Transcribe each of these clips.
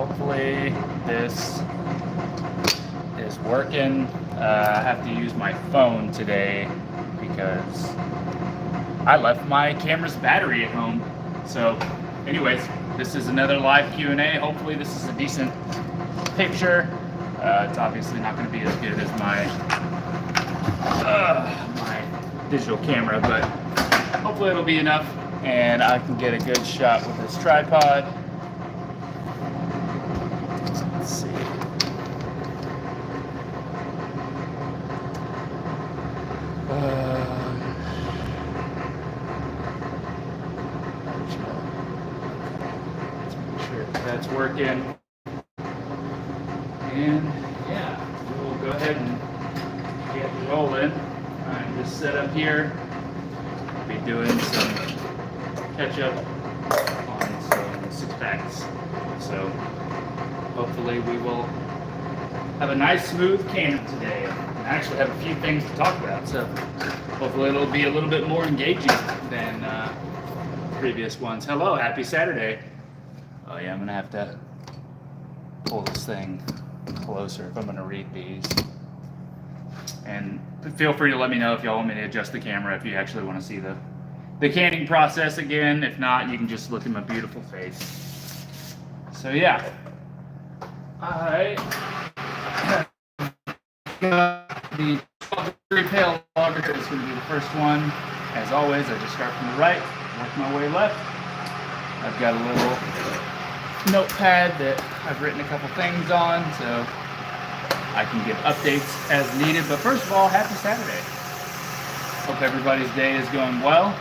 Hopefully this is working. I have to use my phone today because I left my camera's battery at home. So anyways, this is another live Q&A. Hopefully this is a decent picture. It's obviously not going to be as good as my digital camera, but hopefully it'll be enough and I can get a good shot with this tripod. Let's see. Let's make sure that's working. And yeah, we'll go ahead and get rolling. I'm just set up here. I'll be doing some catch up on some 6-packs. So hopefully we will have a nice smooth can today. I actually have a few things to talk about, so hopefully it'll be a little bit more engaging than previous ones. Hello, happy Saturday. Oh yeah, I'm gonna have to pull this thing closer if I'm going to read these. And feel free to let me know if y'all want me to adjust the camera if you actually want to see the canning process again. If not, you can just look at my beautiful face. So yeah, I got the brewery pale lager. It's going to be the first one. As always, I just start from the right, work my way left. I've got a little notepad that I've written a couple things on, so I can give updates as needed. But first of all, happy Saturday. Hope everybody's day is going well.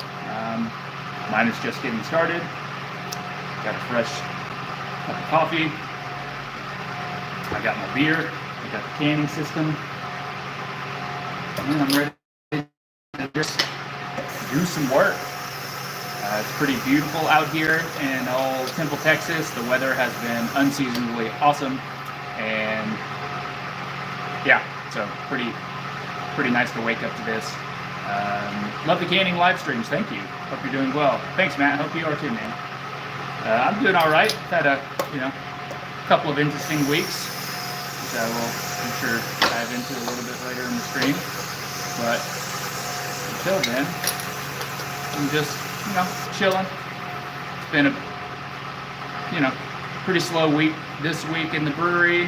Mine is just getting started. Got a fresh cup of coffee. I got my beer. I got the canning system. And I'm ready to just do some work. It's pretty beautiful out here in old Temple, Texas. The weather has been unseasonably awesome, and yeah, so pretty nice to wake up to this. Love the canning live streams. Thank you. Hope you're doing well. Thanks, Matt. Hope you are too, man. I'm doing all right. Had a couple of interesting weeks, which I will, I'm sure, dive into a little bit later in the stream. But until then, I'm just chilling. It's been a pretty slow week this week in the brewery.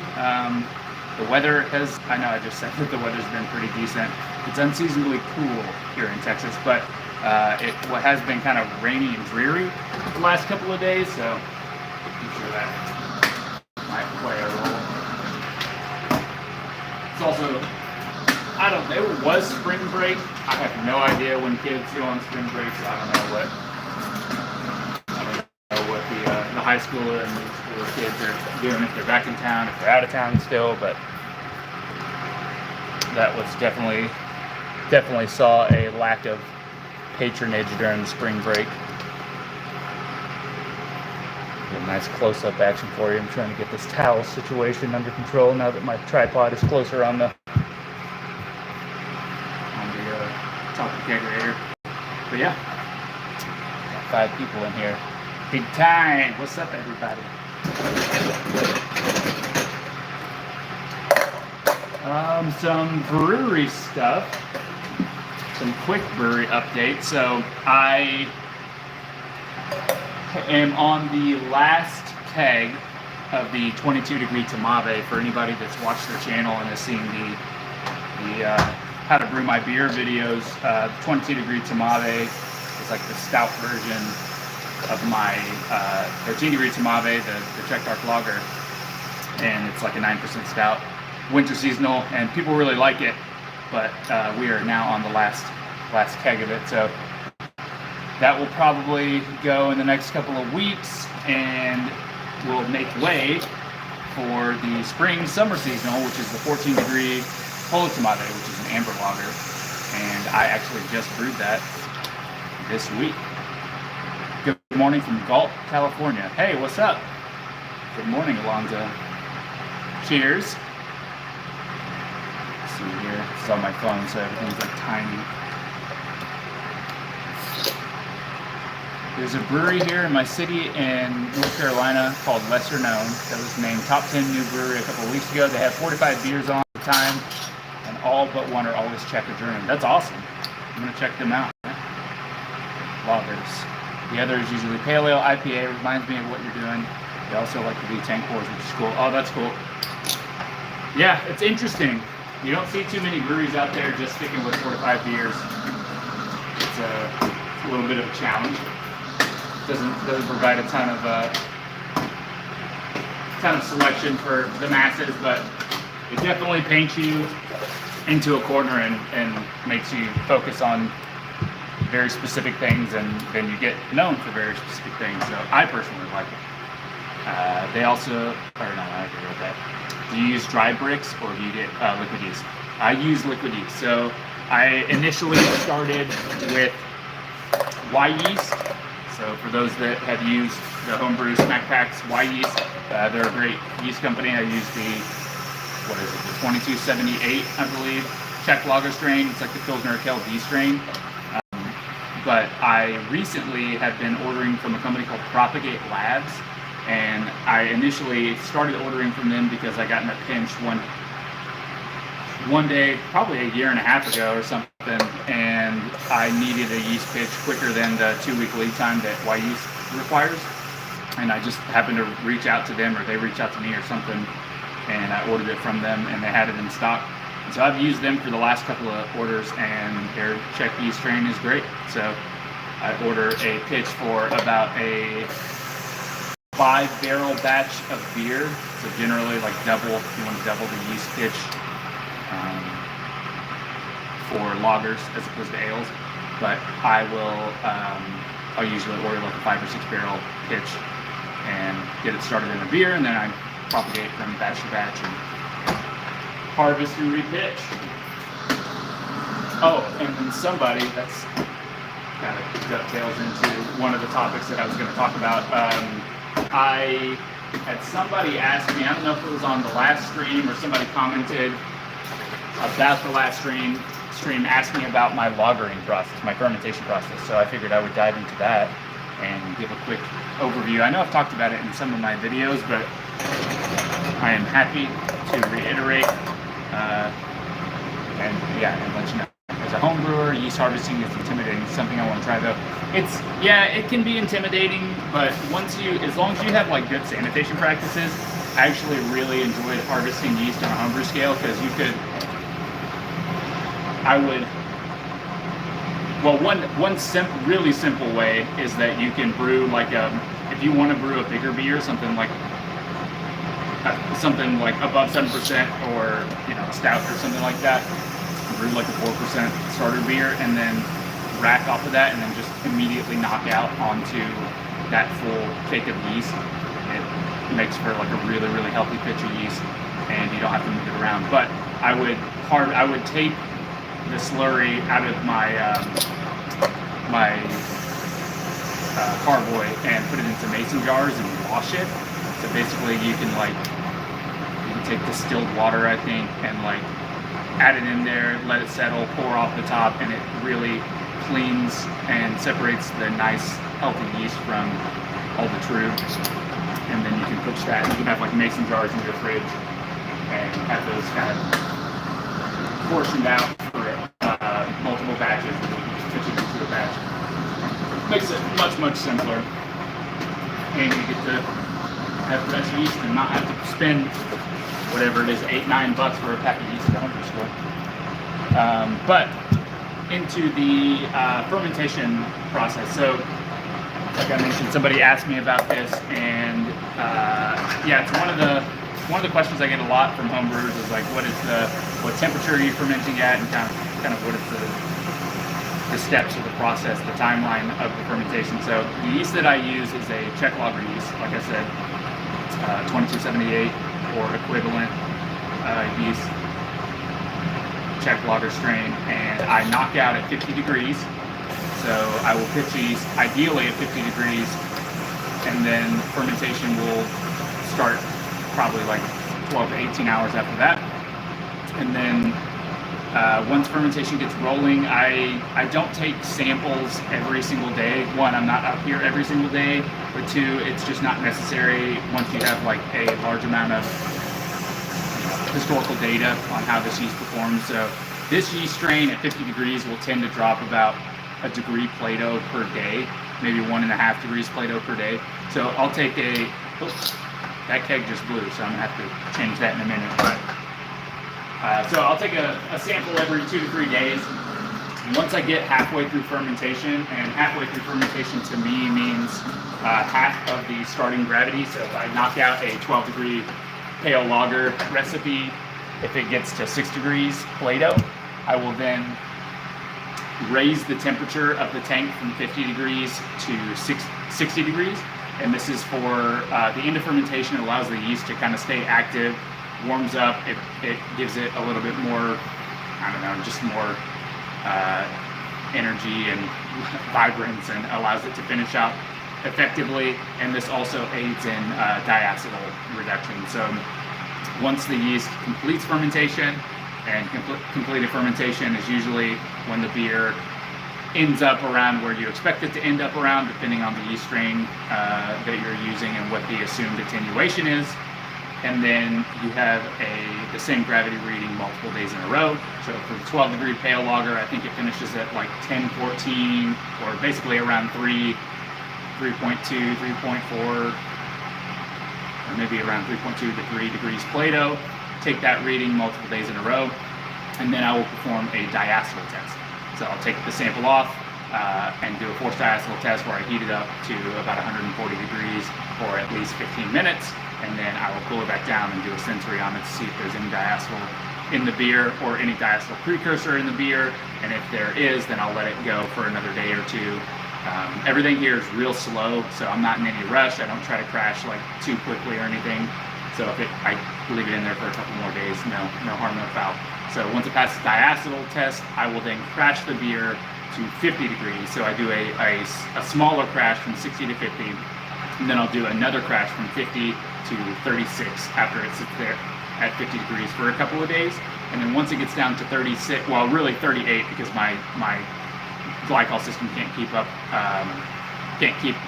The weather has, I know I just said that the weather's been pretty decent. It's unseasonably cool here in Texas, but what has been kind of rainy and dreary the last couple of days, so I'm sure that might play a role. It's also, it was spring break. I have no idea when kids go on spring break, so I don't know what the high schooler and middle schooler kids are doing, if they're back in town, if they're out of town still, but that was definitely saw a lack of patronage during the spring break. Get a nice close-up action for you. I'm trying to get this towel situation under control now that my tripod is closer on the top of the kegerator. But yeah, got 5 people in here. Big time. What's up, everybody? Some brewery stuff. Some quick brewery updates. So I am on the last keg of the 22 degree Tamave. For anybody that's watched the channel and has seen the how to brew my beer videos, 22 degree Tamave is like the stout version of my 13 degree Tamave, the Czech Dark Lager, and it's like a 9% stout, winter seasonal, and people really like it. But we are now on the last keg of it, so that will probably go in the next couple of weeks, and we'll make way for the spring summer seasonal, which is the 14 degree Polish Tamave, which is an amber lager, and I actually just brewed that this week. Good morning from Galt, California. Hey, what's up? Good morning, Alonzo. Cheers. Let's see here. This is on my phone, so everything's like tiny. There's a brewery here in my city in North Carolina called Lesser Known that was named Top 10 New Brewery a couple of weeks ago. They have 45 beers on at the time, and all but one are always checker journey. That's awesome. I'm gonna check them out. Lagers. The other is usually Pale Ale, IPA. Reminds me of what you're doing. They also like to do tank pours, which is cool. Oh, that's cool. Yeah, it's interesting. You don't see too many breweries out there just sticking with 45 beers. It's a little bit of a challenge. Doesn't provide a ton of selection for the masses, but it definitely paints you into a corner and makes you focus on very specific things, and then you get known for very specific things. So I personally like it. They also, or no, I agree with that. Do you use dry bricks or do you get liquid yeast? I use liquid yeast. So I initially started with Y yeast. So for those that have used the homebrew snack packs, Y yeast, they're a great yeast company. I use the 2278, I believe, Czech lager strain. It's like the Pilsner Urquell strain. But I recently have been ordering from a company called Propagate Labs, and I initially started ordering from them because I got in a pinch one day, probably a year and a half ago or something, and I needed a yeast pitch quicker than the 2-week lead time that Y yeast requires. And I just happened to reach out to them, or they reached out to me or something, and I ordered it from them, and they had it in stock. And so I've used them for the last couple of orders, and their Czech yeast strain is great. So I order a pitch for about a 5-barrel batch of beer. So generally, like double, if you want to double the yeast pitch for lagers as opposed to ales. But I'll usually order like a 5 or 6 barrel pitch and get it started in a beer, and then I propagate from batch to batch and harvest and repitch. Oh, and then somebody, that's kind of dovetails into one of the topics that I was going to talk about. I had somebody ask me, I don't know if it was on the last stream or somebody commented about the last stream asking about my lagering process, my fermentation process. So I figured I would dive into that and give a quick overview. I know I've talked about it in some of my videos, but I am happy to reiterate and let you know. As a home brewer, yeast harvesting is intimidating. It's something I want to try though. It can be intimidating, but as long as you have like good sanitation practices, I actually really enjoyed harvesting yeast on a homebrew scale, because one really simple way is that you can brew if you want to brew a bigger beer, something like above 7%, or a stout or something like that, brew like a 4% starter beer, and then rack off of that, and then just immediately knock out onto that full cake of yeast. It makes for like a really, really healthy pitch of yeast, and you don't have to move it around. But I would take the slurry out of my carboy and put it into mason jars and wash it. So basically you can take distilled water, I think, and add it in there, let it settle, pour off the top, and it really cleans and separates the nice healthy yeast from all the trubs. And then you can push that. You can have mason jars in your fridge and have those kind of portioned out for multiple batches, and you can pitch it into a batch. Makes it much, much simpler, and you get to have fresh yeast and not have to spend whatever it is, $8-9 for a pack of yeast at the homebrew store. But into the fermentation process. So, like I mentioned, somebody asked me about this, and it's one of the questions I get a lot from homebrewers is what temperature are you fermenting at, and kind of what is the steps of the process, the timeline of the fermentation. So the yeast that I use is a Czech lager yeast, like I said, 2278 or equivalent yeast, Czech lager strain, and I knock out at 50 degrees. So I will pitch yeast ideally at 50 degrees, and then fermentation will start probably 12 to 18 hours after that. And then Once fermentation gets rolling, I don't take samples every single day. One, I'm not up here every single day, but two, it's just not necessary once you have like a large amount of historical data on how this yeast performs. So this yeast strain at 50 degrees will tend to drop about a degree Plato per day, maybe 1.5 degrees Plato per day. So I'll take oops, that keg just blew, so I'm gonna have to change that in a minute. But so I'll take a sample every 2 to 3 days. Once I get halfway through fermentation, and halfway through fermentation to me means half of the starting gravity. So if I knock out a 12 degree pale lager recipe, if it gets to 6 degrees Plato, I will then raise the temperature of the tank from 50 degrees to 60 degrees. And this is for the end of fermentation. It allows the yeast to kind of stay active, warms up, it gives it a little bit more, I don't know, just more energy and vibrance, and allows it to finish out effectively. And this also aids in diacetyl reduction. So once the yeast completes fermentation, and completed fermentation is usually when the beer ends up around where you expect it to end up around, depending on the yeast strain that you're using and what the assumed attenuation is. And then you have the same gravity reading multiple days in a row. So for the 12 degree pale lager, I think it finishes at like 10-14, or basically around 3.2, 3.4, or maybe around 3.2 to 3 degrees Plato. Take that reading multiple days in a row, and then I will perform a diacetyl test. So I'll take the sample off and do a forced diacetyl test where I heat it up to about 140 degrees for at least 15 minutes, and then I will cool it back down and do a sensory on it to see if there's any diacetyl in the beer or any diacetyl precursor in the beer. And if there is, then I'll let it go for another day or two. Everything here is real slow, so I'm not in any rush. I don't try to crash like too quickly or anything. So if I leave it in there for a couple more days, no harm, no foul. So once it passes the diacetyl test, I will then crash the beer to 50 degrees. So I do a smaller crash from 60 to 50, and then I'll do another crash from 50 to 36 after it sits there at 50 degrees for a couple of days. And then once it gets down to 36, well, really 38, because my glycol system can't keep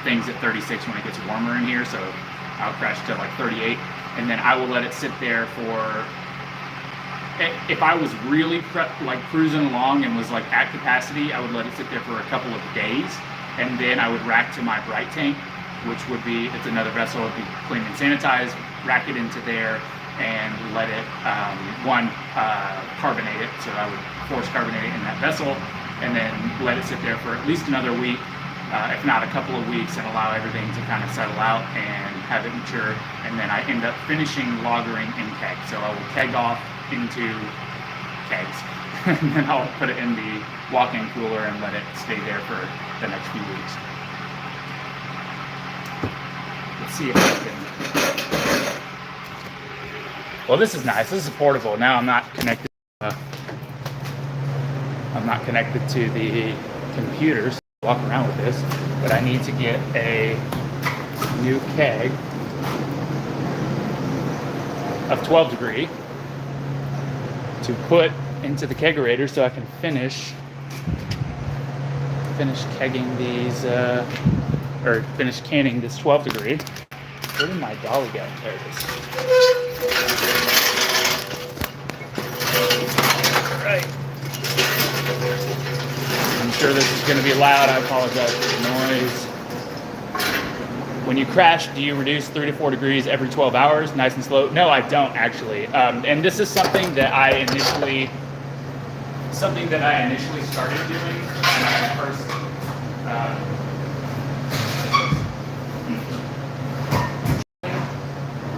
things at 36 when it gets warmer in here. So I'll crash to like 38. And then I will let it sit there for, if I was really like cruising along and was like at capacity, I would let it sit there for a couple of days. And then I would rack to my bright tank, which would be, it's another vessel, it'd be clean and sanitized, rack it into there and let it, carbonate it. So I would force carbonate it in that vessel, and then let it sit there for at least another week, if not a couple of weeks, and allow everything to kind of settle out and have it mature. And then I end up finishing lagering in keg. So I will keg off into kegs, and then I'll put it in the walk-in cooler and let it stay there for the next few weeks. Let's see if I can. Well, this is nice. This is portable. Now I'm not connected. To the computer, so I walk around with this. But I need to get a new keg of 12 degree to put into the kegerator so I can finish kegging these, or finish canning this 12 degree. Where did my dolly go? There it is. All right. I'm sure this is going to be loud. I apologize for the noise. When you crash, do you reduce 3 to 4 degrees every 12 hours, nice and slow? No, I don't actually. And this is something that I initially started doing when I first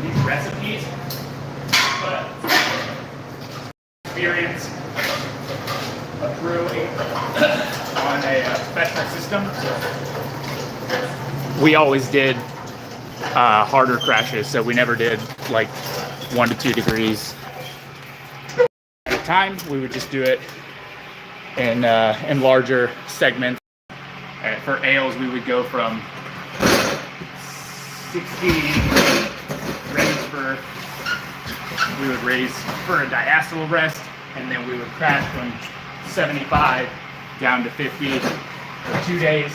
these recipes, but experience of brewing on a professional system. We always did harder crashes, so we never did like 1 to 2 degrees at a time. We would just do it in larger segments. For ales, we would go from 60 we would raise for a diacetyl rest, and then we would crash from 75 down to 50 for 2 days,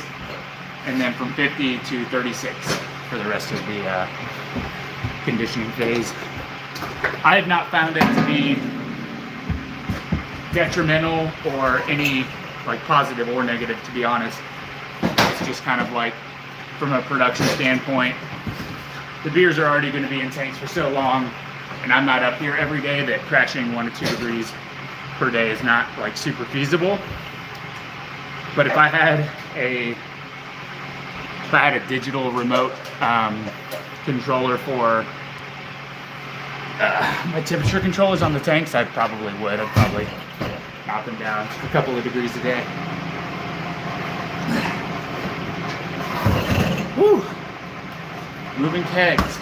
and then from 50 to 36 for the rest of the conditioning phase. I have not found it to be detrimental or any like positive or negative, to be honest. It's just kind of like from a production standpoint, the beers are already going to be in tanks for so long, and I'm not up here every day, that crashing 1 to 2 degrees per day is not like super feasible. But if I had a digital remote controller for my temperature controllers on the tanks, I probably would. I'd probably knock them down a couple of degrees a day. Woo! Moving kegs.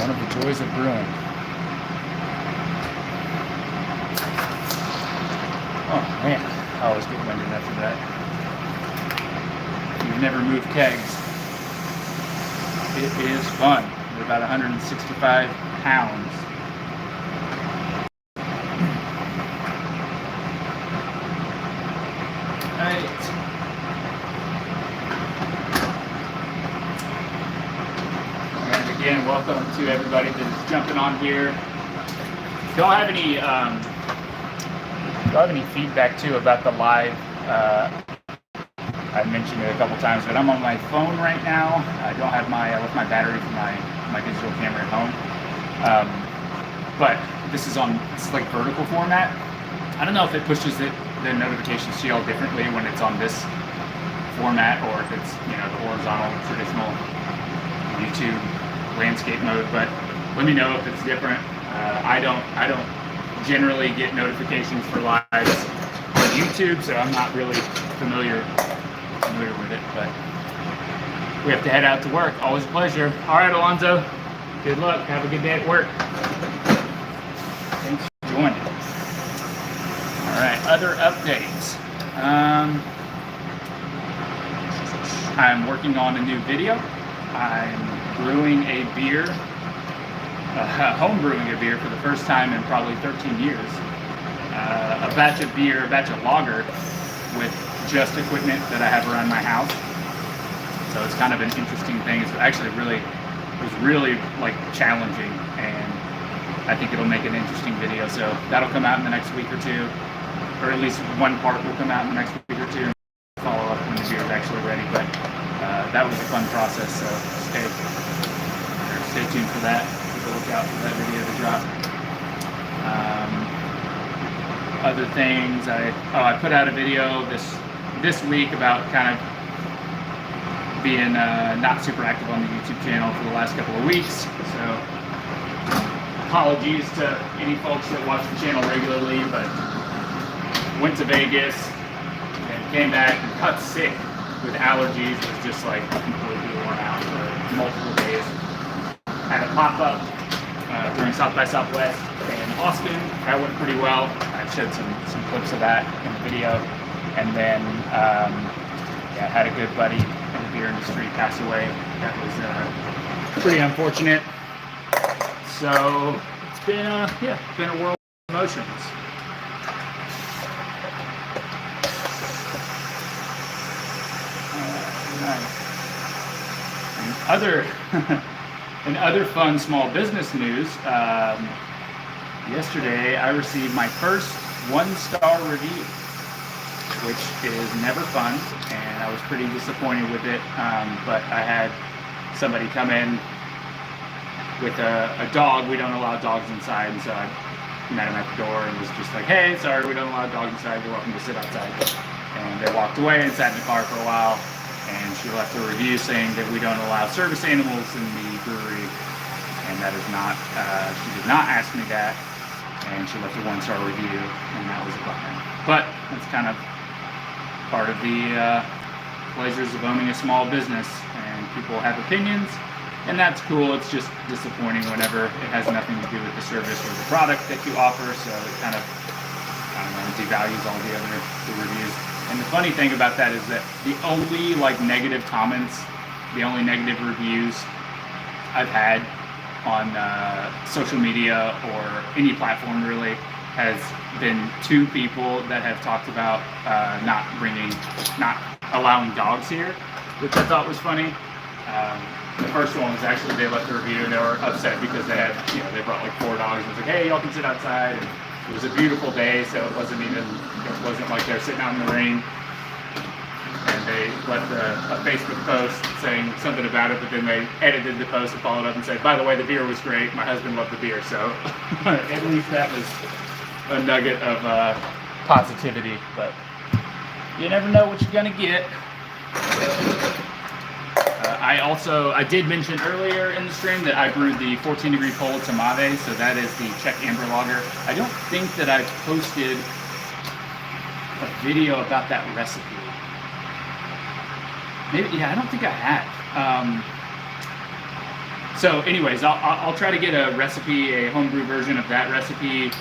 One of the joys of brewing. Oh man, I always get winded after that. If you've never moved kegs, it is fun. They're about 165 pounds. Right. And again, welcome to everybody that's jumping on here. Don't have any feedback too about the live. I mentioned it a couple times, but I'm on my phone right now. I left my battery for my digital camera at home. But this is like vertical format. I don't know if it pushes the notifications to y'all differently when it's on this format, or if it's, the horizontal traditional YouTube landscape mode. But let me know if it's different. I don't generally get notifications for lives on YouTube, so I'm not really familiar with it, but we have to head out to work. Always a pleasure. All right, Alonzo, good luck. Have a good day at work. Thanks for joining. All right, other updates. I'm working on a new video. I'm brewing a beer, home brewing a beer for the first time in probably 13 years. A batch of lager with just equipment that I have around my house. So it's kind of an interesting thing. It's actually really like challenging, and I think it'll make an interesting video. So that'll come out in the next week or two, or at least one part will come out in the next week or two, and follow up when the beer is actually ready. But that was a fun process, so stay tuned for that. Keep a lookout for that video to drop. Other things, I put out a video this week about kind of being not super active on the YouTube channel for the last couple of weeks. So apologies to any folks that watch the channel regularly, but went to Vegas and came back and got sick with allergies. Was just like completely worn out for multiple days. Had a pop up during South by Southwest in Austin. That went pretty well. I showed some clips of that in the video. And then had a good buddy in the beer industry pass away. That was pretty unfortunate. So it's been a whirl of emotions. Nice. And other fun small business news. Yesterday I received my first 1-star review, which is never fun, and I was pretty disappointed with it. But I had somebody come in with a dog. We don't allow dogs inside, and so I met him at the door and was just like, "Hey, sorry, we don't allow dogs inside. You're welcome to sit outside." And they walked away and sat in the car for a while, and she left a review saying that we don't allow service animals in the brewery, and that is not, she did not ask me that, and she left a 1-star review, and that was a bummer. But that's kind of part of the pleasures of owning a small business, and people have opinions, and that's cool. It's just disappointing whenever it has nothing to do with the service or the product that you offer, so it kind of, I don't know, devalues all the reviews. And the funny thing about that is that the only negative comments, the only negative reviews I've had on social media or any platform really has been 2 people that have talked about not allowing dogs here, which I thought was funny. The first one was actually, they left a review and they were upset because they had, they brought like 4 dogs. It was like, hey, y'all can sit outside. And it was a beautiful day, so it wasn't like they're sitting out in the rain. And they left a Facebook post saying something about it, but then they edited the post and followed up and said, by the way, the beer was great. My husband loved the beer. So at least that was a nugget of positivity, but you never know what you're going to get. I did mention earlier in the stream that I brewed the 14-degree Pola Tomave, so that is the Czech amber lager. I don't think that I posted a video about that recipe. Maybe, yeah, I don't think I had. So anyways, I'll try to get a recipe, a homebrew version of that recipe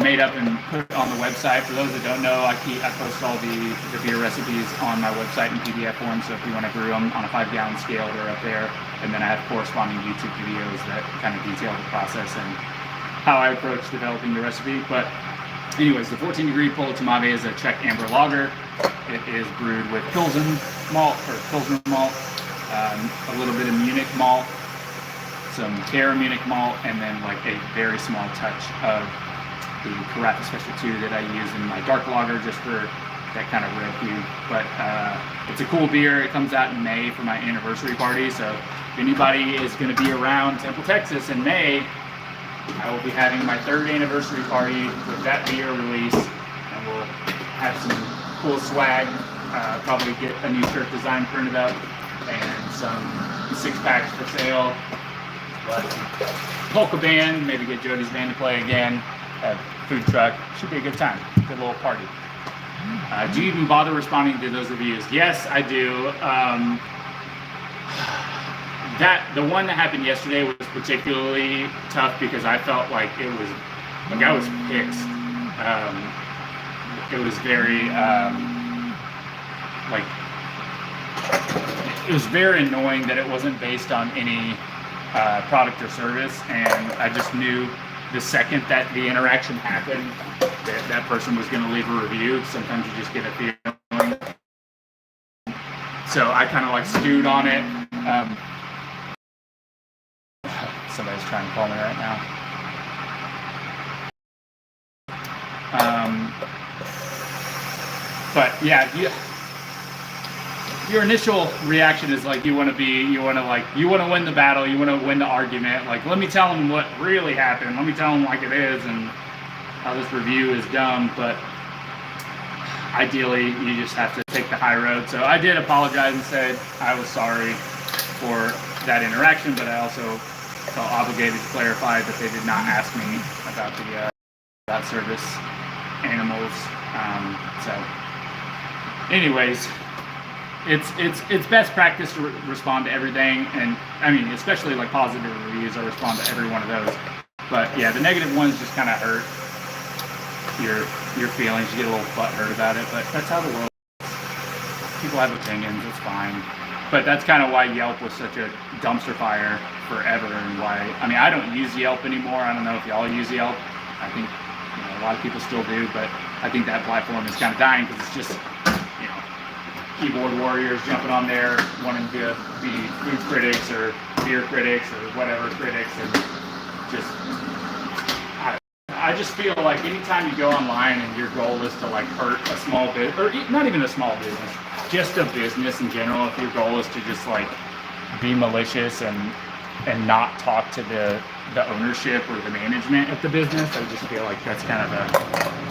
made up and put it on the website. For those that don't know, I post all the beer recipes on my website in PDF form, so if you want to brew them on a 5-gallon scale, they're up there. And then I have corresponding YouTube videos that kind of detail the process and how I approach developing the recipe. But anyways, the 14-degree Pola Tomave is a Czech amber lager. It is brewed with Pilsner malt, a little bit of Munich malt, some Cara Munich malt, and then like a very small touch of the Carafa Special 2 that I use in my dark lager just for that kind of red hue. But it's a cool beer. It comes out in May for my anniversary party, so if anybody is going to be around Temple, Texas in May, I will be having my 3rd anniversary party with that beer release, and we'll have some cool swag, probably get a new shirt design printed up, and some 6-packs for sale. But polka band, maybe get Jody's band to play again. Have food truck, should be a good time, good little party. Do you even bother responding to those reviews? Yes, I do. The one that happened yesterday was particularly tough because I felt like I was pissed. It was very it was very annoying that it wasn't based on any product or service, and I just knew the second that the interaction happened that person was going to leave a review. Sometimes you just get a feeling. So I kind of like stewed on it. Somebody's trying to call me right now. But yeah, your initial reaction is like you want to win the battle, you want to win the argument. Like, let me tell them what really happened. Let me tell them like it is and how this review is dumb. But ideally, you just have to take the high road. So I did apologize and said I was sorry for that interaction, but I also felt obligated to clarify that they did not ask me about the about service animals. So anyways, it's best practice to respond to everything, and I mean, especially like positive reviews, I respond to every one of those. But yeah, the negative ones just kind of hurt your feelings. You get a little butthurt about it, but that's how the world is. People have opinions, it's fine. But that's kind of why Yelp was such a dumpster fire forever, and why, I mean, I don't use Yelp anymore. I don't know if y'all use Yelp. I think a lot of people still do, but I think that platform is kind of dying because it's just, keyboard warriors jumping on there, wanting to be food critics or beer critics or whatever critics, and just, I just feel like anytime you go online and your goal is to like hurt a small business, or not even a small business, just a business in general, if your goal is to just like be malicious and not talk to the ownership or the management of the business, I just feel like that's kind of a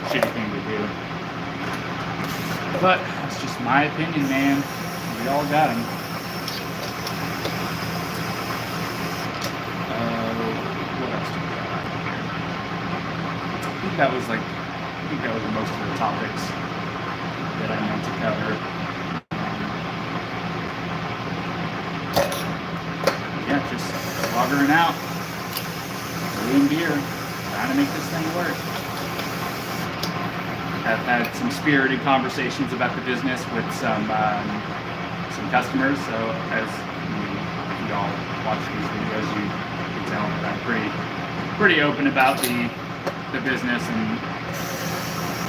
shitty thing to do. But that's just my opinion, man. We all got them. What else do we got out here? I think that was most of the topics that I meant to cover. Yeah, just sloggering out, brewing beer, trying to make this thing work. I've had some spirited conversations about the business with some customers. So as you all watch these videos, you can tell that I'm pretty open about the the business and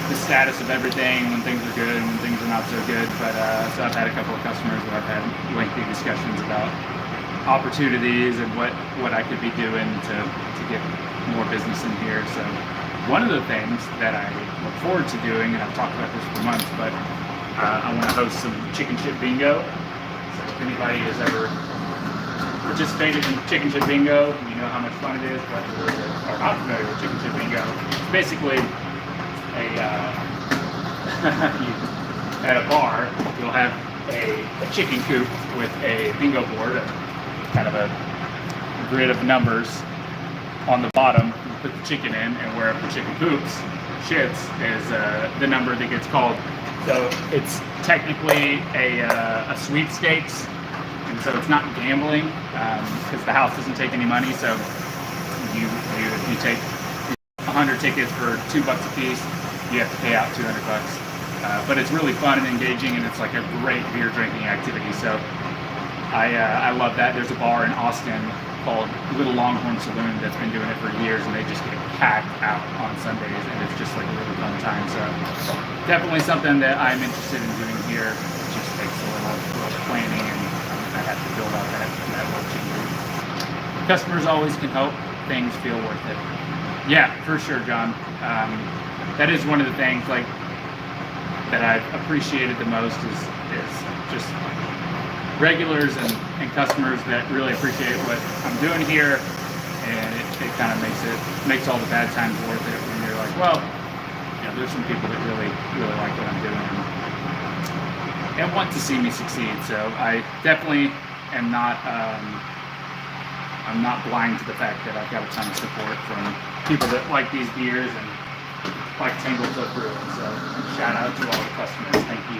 the status of everything, when things are good and when things are not so good. But so I've had a couple of customers where I've had lengthy discussions about opportunities and what I could be doing to get more business in here. So one of the things that I look forward to doing, and I've talked about this for months, but I want to host some chicken chip bingo. So if anybody has ever participated in chicken chip bingo, you know how much fun it is. But for those that are not familiar with chicken chip bingo, it's basically at a bar, you'll have a chicken coop with a bingo board, kind of a grid of numbers on the bottom. You put the chicken in, and wherever the chicken poops, shits, is the number that gets called. So it's technically a sweepstakes, and so it's not gambling because the house doesn't take any money. So if you take 100 tickets for $2 a piece, you have to pay out $200. But it's really fun and engaging, and it's like a great beer drinking activity. So I love that. There's a bar in Austin called Little Longhorn Saloon that's been doing it for years, and they just get packed out on Sundays, and it's just like a really fun time. So definitely something that I'm interested in doing here. It just takes a little planning, and I have to build out that working group. Customers always can help things feel worth it. Yeah, for sure, John. That is one of the things like that I've appreciated the most is just regulars and customers that really appreciate what I'm doing here, and it kind of makes all the bad times worth it when you're like, well, you know, there's some people that really like what I'm doing and want to see me succeed. So I definitely am not I'm not blind to the fact that I've got a ton of support from people that like these beers and like Tangletoe Brewing. So shout out to all the customers. Thank you.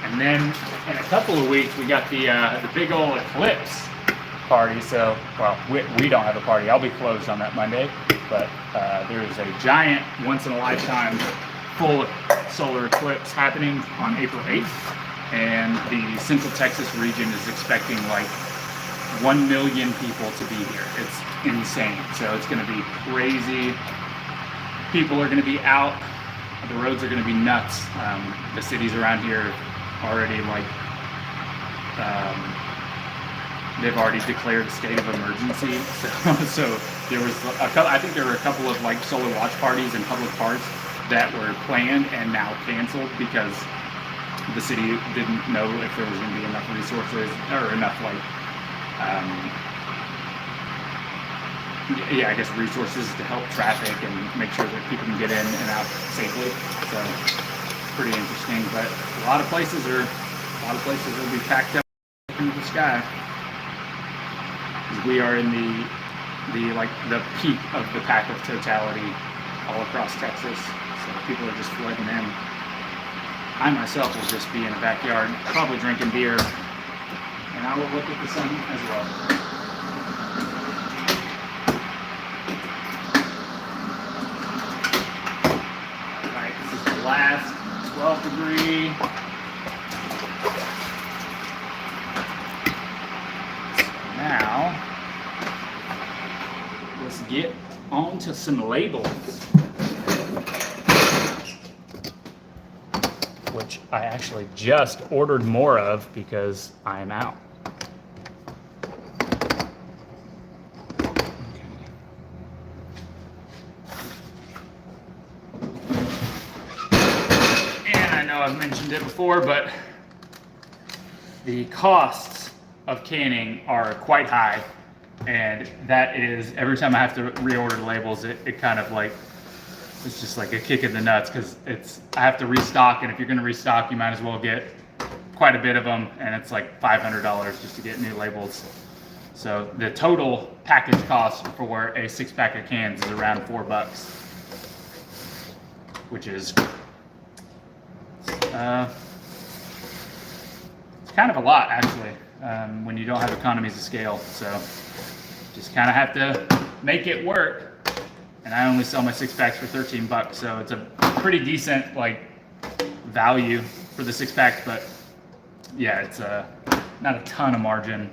And then in a couple of weeks, we got the big old eclipse party. So, well, we don't have a party. I'll be closed on that Monday, but there is a giant, once-in-a-lifetime full solar eclipse happening on April 8th, and the Central Texas region is expecting like 1 million people to be here. It's insane. So it's going to be crazy. People are going to be out. The roads are going to be nuts. The cities around here already they've already declared a state of emergency. So there was I think there were a couple of like solar watch parties in public parks that were planned and now canceled because the city didn't know if there was going to be enough resources or enough I guess resources to help traffic and make sure that people can get in and out safely. So pretty interesting, but a lot of places will be packed up into the sky. We are in the peak of the pack of totality all across Texas. So people are just flooding in. I myself will just be in the backyard, probably drinking beer, and I will look at the sun as well. Alright, this is the last 12 degree. Now, let's get on to some labels, which I actually just ordered more of because I am out. And I know I've mentioned it before, but the costs of canning are quite high, and that is every time I have to reorder labels, it kind of like it's just like a kick in the nuts because I have to restock, and if you're going to restock, you might as well get quite a bit of them, and it's like $500 just to get new labels. So the total package cost for a 6-pack of cans is around $4, which is it's kind of a lot actually. When you don't have economies of scale. So just kind of have to make it work. And I only sell my 6-packs for $13, so it's a pretty decent like value for the 6-packs. But yeah, not a ton of margin,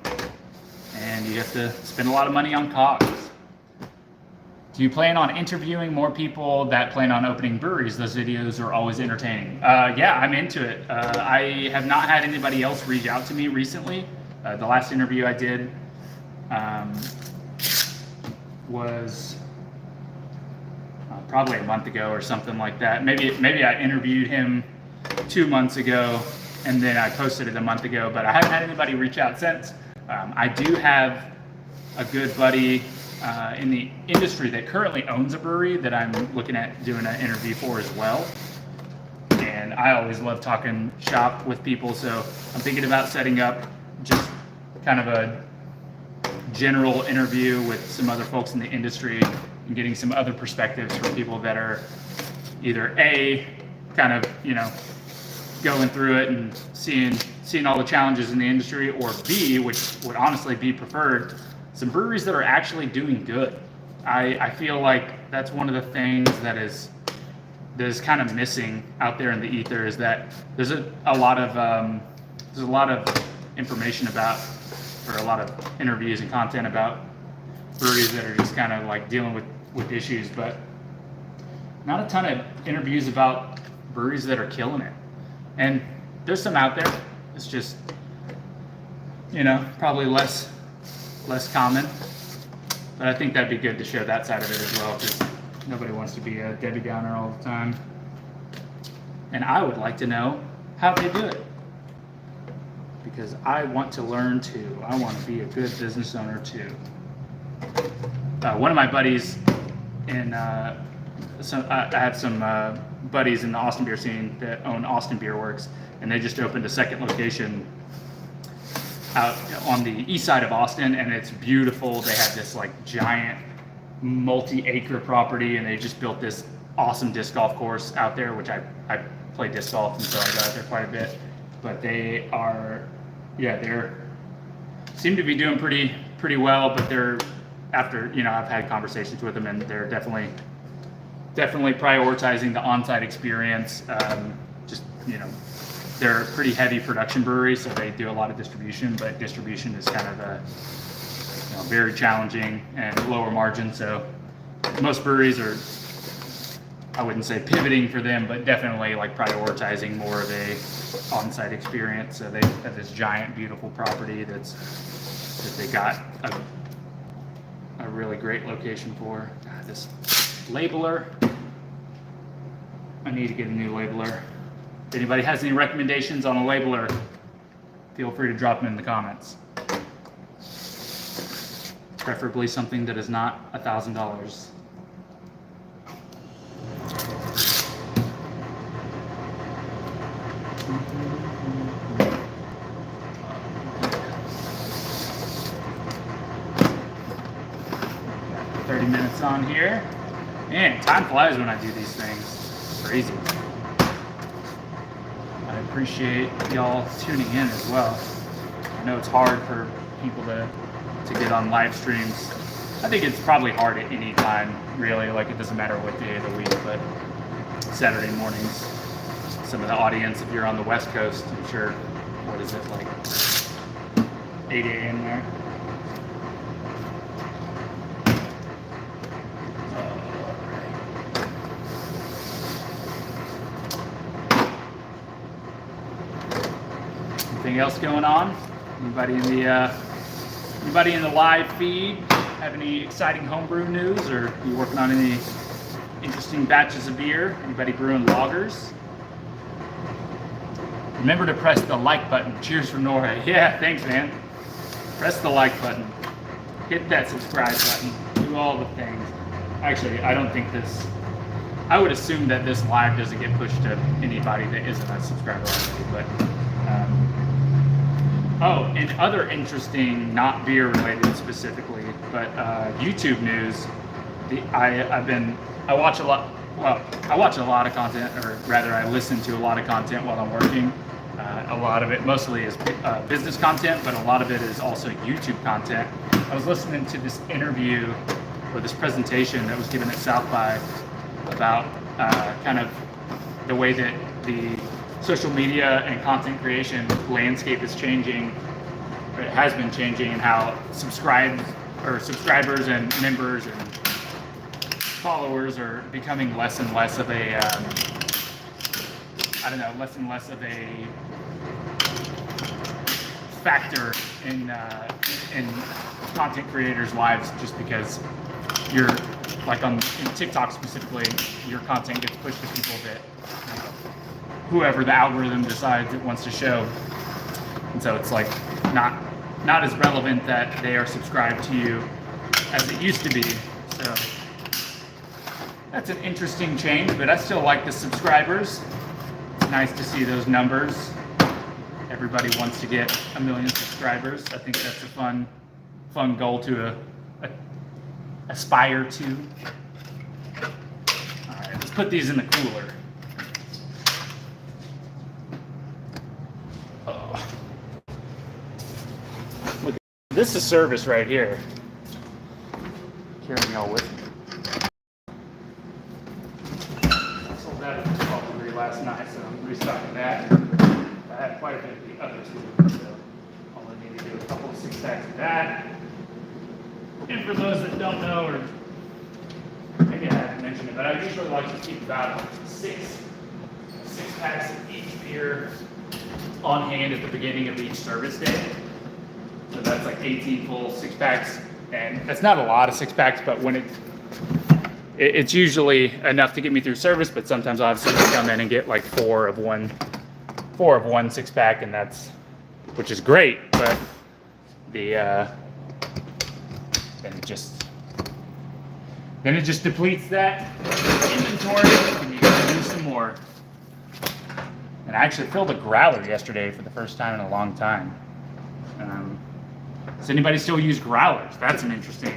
and you have to spend a lot of money on costs. Do you plan on interviewing more people that plan on opening breweries? Those videos are always entertaining. Yeah, I'm into it. I have not had anybody else reach out to me recently. The last interview I did was probably a month ago or something like that. Maybe I interviewed him 2 months ago, and then I posted it a month ago, but I haven't had anybody reach out since. I do have a good buddy in the industry that currently owns a brewery that I'm looking at doing an interview for as well. And I always love talking shop with people, so I'm thinking about setting up just kind of a general interview with some other folks in the industry and getting some other perspectives from people that are either A, kind of, going through it and seeing all the challenges in the industry, or B, which would honestly be preferred, some breweries that are actually doing good. I feel like that's one of the things that is kind of missing out there in the ether, is that there's a lot of information about, or a lot of interviews and content about breweries that are just kind of like dealing with issues, but not a ton of interviews about breweries that are killing it. And there's some out there. It's just, probably less common. But I think that'd be good to show that side of it as well, because nobody wants to be a Debbie Downer all the time. And I would like to know how they do it, because I want to learn too. I want to be a good business owner too. One of my buddies I have some buddies in the Austin beer scene that own Austin Beer Works, and they just opened a second location out on the east side of Austin, and it's beautiful. They have this like giant multi-acre property, and they just built this awesome disc golf course out there, which I play disc golf, and so I go out there quite a bit. But they seem to be doing pretty well, but they're, after, I've had conversations with them, and they're definitely prioritizing the on-site experience. They're a pretty heavy production brewery, so they do a lot of distribution, but distribution is kind of very challenging and lower margin. So most breweries are, I wouldn't say pivoting for them, but definitely like prioritizing more of a on-site experience. So they have this giant, beautiful property that they got a really great location for. God, this labeler, I need to get a new labeler. If anybody has any recommendations on a labeler, feel free to drop them in the comments. Preferably something that is not $1,000. On here. Man, time flies when I do these things. It's crazy. I appreciate y'all tuning in as well. I know it's hard for people to get on live streams. I think it's probably hard at any time, really. Like, it doesn't matter what day of the week, but Saturday mornings, some of the audience, if you're on the West Coast, I'm sure, what is it, like 8 a.m. there? Anything else going on? Anybody in the live feed have any exciting homebrew news, or are you working on any interesting batches of beer? Anybody brewing lagers? Remember to press the like button. Cheers from Norway. Yeah, thanks, man. Press the like button. Hit that subscribe button. Do all the things. Actually, I don't think this. I would assume that this live doesn't get pushed to anybody that isn't a subscriber already, but. Oh, and other interesting, not beer related specifically, but YouTube news. I watch a lot of content, or rather I listen to a lot of content while I'm working. A lot of it mostly is business content, but a lot of it is also YouTube content. I was listening to this interview or this presentation that was given at South by about kind of the way that the social media and content creation landscape is changing it has been changing in how subscribers and members and followers are becoming less and less of a, less and less of a factor in content creators' lives, just because you're like in TikTok specifically, your content gets pushed to people that whoever the algorithm decides it wants to show, and so it's like not as relevant that they are subscribed to you as it used to be. So that's an interesting change, but I still like the subscribers. It's nice to see those numbers. Everybody wants to get 1 million subscribers. I think that's a fun goal to aspire to. All right, let's put these in the cooler. Oh. Look, this is service right here. Carrying y'all with me. I sold that at the brewery last night, so I'm restocking that. I had quite a bit of the other two, so all I need to do is a couple of 6-packs of that. And for those that don't know, or maybe I haven't mentioned it, but I usually like to keep about 6 packs of each beer on hand at the beginning of each service day. So that's like 18 full 6-packs, and that's not a lot of 6-packs, but when it's usually enough to get me through service. But sometimes I'll have somebody come in and get like 4 of one 6-pack, and which is great, but then it just depletes that inventory, and you gotta do some more. And I actually filled a growler yesterday for the first time in a long time. Does anybody still use growlers? That's an interesting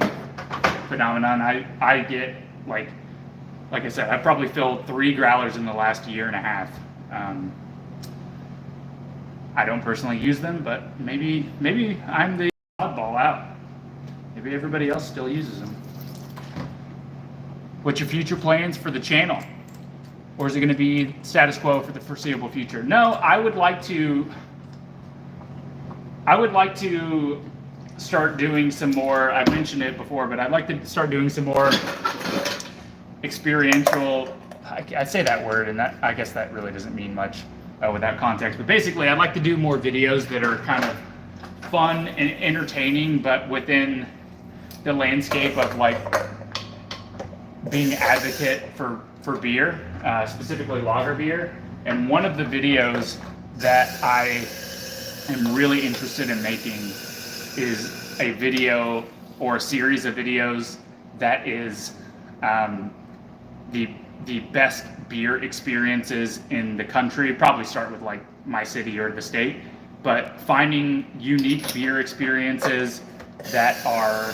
phenomenon. I get like I said, I've probably filled 3 growlers in the last year and a half. I don't personally use them, but maybe I'm the oddball out. Maybe everybody else still uses them. What's your future plans for the channel? Or is it going to be status quo for the foreseeable future? No, I would like to start doing some more, I've mentioned it before, but I'd like to start doing some more experiential, I say that word, and I guess that really doesn't mean much without context, but basically I'd like to do more videos that are kind of fun and entertaining, but within the landscape of like being an advocate for beer, specifically lager beer. And one of the videos that I am really interested in making is a video or a series of videos that is the best beer experiences in the country. Probably start with like my city or the state, but finding unique beer experiences that are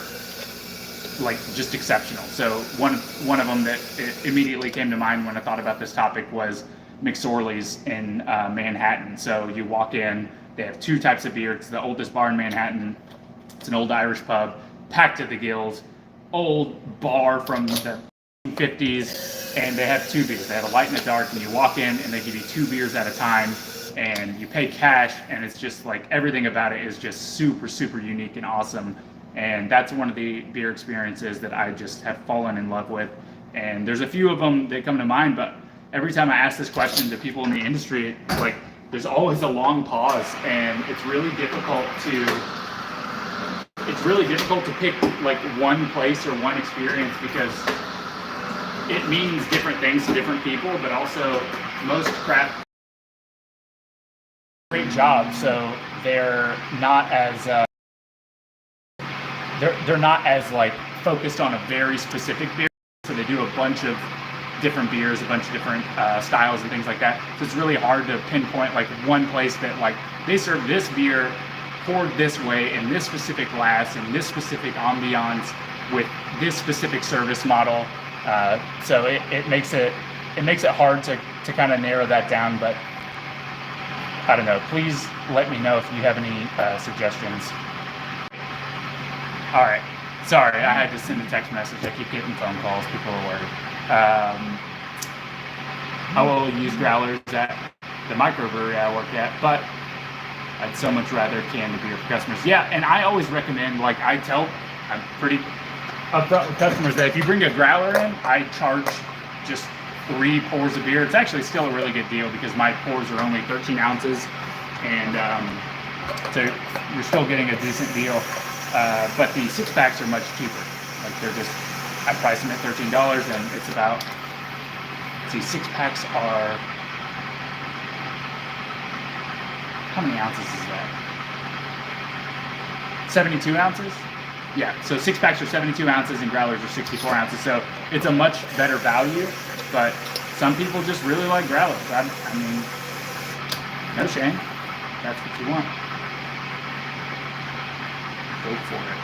like just exceptional. So one of them that immediately came to mind when I thought about this topic was McSorley's in Manhattan. So you walk in, they have 2 types of beer. It's the oldest bar in Manhattan. It's an old Irish pub, packed to the gills, old bar from the 50s, and they have 2 beers. They have a light and a dark, and you walk in and they give you 2 beers at a time, and you pay cash, and it's just like everything about it is just super, super unique and awesome. And that's one of the beer experiences that I just have fallen in love with. And there's a few of them that come to mind, but every time I ask this question to people in the industry, like there's always a long pause, and it's really difficult to pick like one place or one experience, because it means different things to different people, but also most craft great job, so they're not as they're not as like focused on a very specific beer, so they do a bunch of different beers, a bunch of different styles and things like that. So it's really hard to pinpoint like one place that like they serve this beer poured this way in this specific glass in this specific ambiance with this specific service model. So it makes it hard to kind of narrow that down. But I don't know. Please let me know if you have any suggestions. All right. Sorry, I had to send a text message. I keep getting phone calls. People are worried. I will use growlers at the microbrewery I work at, but I'd so much rather can the beer for customers. Yeah, and I always recommend, like I'm pretty upfront with customers that if you bring a growler in, I charge just 3 pours of beer. It's actually still a really good deal because my pours are only 13 ounces, and so you're still getting a decent deal. But the 6-packs are much cheaper. Like I price them at $13, and it's about, let's see, 6-packs are, how many ounces is that? 72 ounces? Yeah, so 6-packs are 72 ounces and growlers are 64 ounces. So it's a much better value, but some people just really like growlers. I mean, no shame. That's what you want. Go for it.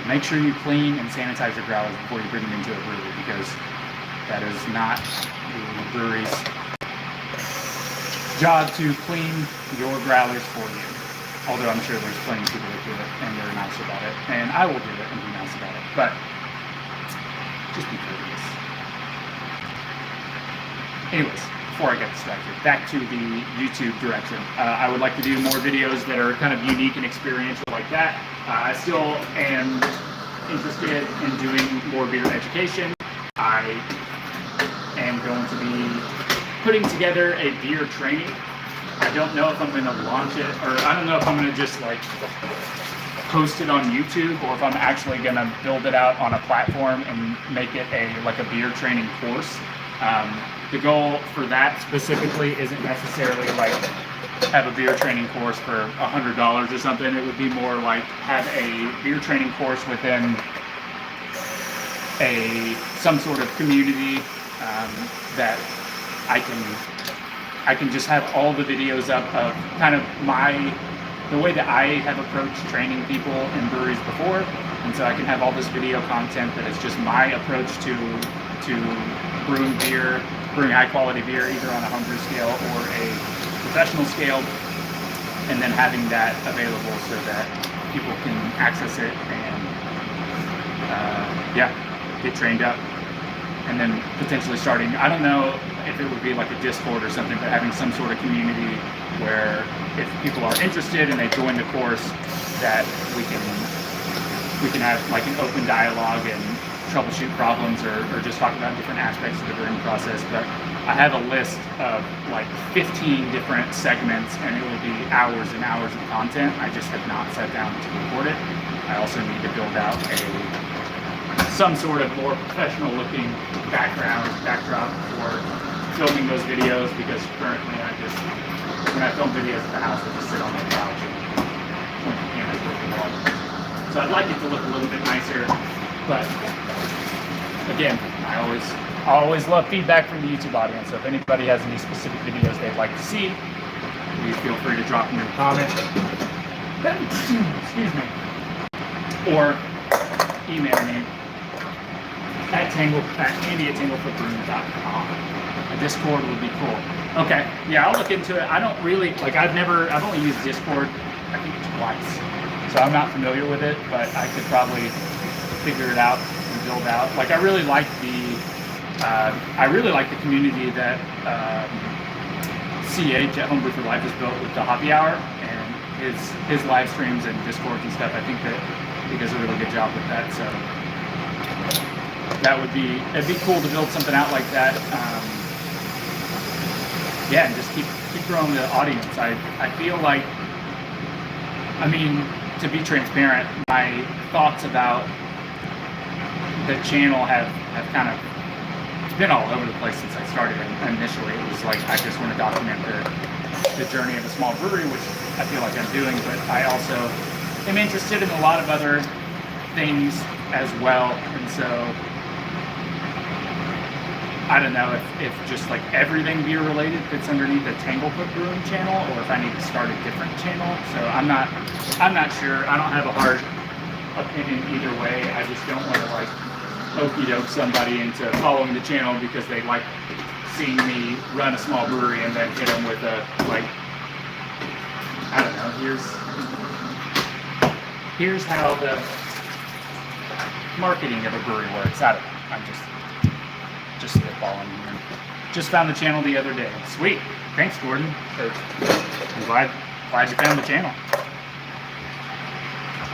Make sure you clean and sanitize your growlers before you bring them into a brewery, because that is not the brewery's job to clean your growlers for you. Although I'm sure there's plenty of people that do it and they're nice about it, and I will do it and be nice about it, but just be courteous. Anyways, before I get distracted, back to the YouTube direction. I would like to do more videos that are kind of unique and experiential like that. I still am interested in doing more beer education. I am going to be putting together a beer training. I don't know if I'm going to launch it, or I don't know if I'm going to just like post it on YouTube, or if I'm actually going to build it out on a platform and make it like a beer training course. The goal for that specifically isn't necessarily like have a beer training course for $100 or something. It would be more like have a beer training course within some sort of community that I can just have all the videos up of kind of the way that I have approached training people in breweries before, and so I can have all this video content that is just my approach to brewing beer, brewing high quality beer, either on a homebrew scale or a professional scale, and then having that available so that people can access it and get trained up, and then potentially starting, I don't know if it would be like a Discord or something, but having some sort of community where if people are interested and they join the course, that we can have like an open dialogue and troubleshoot problems or just talk about different aspects of the brewing process. But I have a list of like 15 different segments, and it will be hours and hours of content. I just have not sat down to record it. I also need to build out some sort of more professional looking backdrop for filming those videos, because currently when I film videos at the house, I just sit on my couch and point the camera toward the wall. So I'd like it to look a little bit nicer, but again, I always love feedback from the YouTube audience. So if anybody has any specific videos they'd like to see, please feel free to drop them in the comments. Excuse me. Or email me at Andy@tanglefootbrewing.com. A Discord would be cool. Okay, yeah, I'll look into it. I don't really, I've only used Discord, I think twice. So I'm not familiar with it, but I could probably figure it out and build out. Like, I really like the community that CH at Homebrew for Life has built with the Hoppy Hour and his live streams and Discords and stuff. I think that he does a really good job with that. So it'd be cool to build something out like that. And just keep growing the audience. I feel like, I mean, to be transparent, my thoughts about the channel have kind of been all over the place since I started. And initially, it was like I just want to document the journey of a small brewery, which I feel like I'm doing, but I also am interested in a lot of other things as well. And so I don't know if just like everything beer related fits underneath the Tanglefoot Brewing channel, or if I need to start a different channel. So I'm not sure. I don't have a hard opinion either way. I just don't want to like okey doke somebody into following the channel because they like seeing me run a small brewery and then hit them with a like, I don't know, here's how the marketing of a brewery works. I don't know. I'm just spitballing here. Just found the channel the other day. Sweet. Thanks, Gordon. I'm glad you found the channel.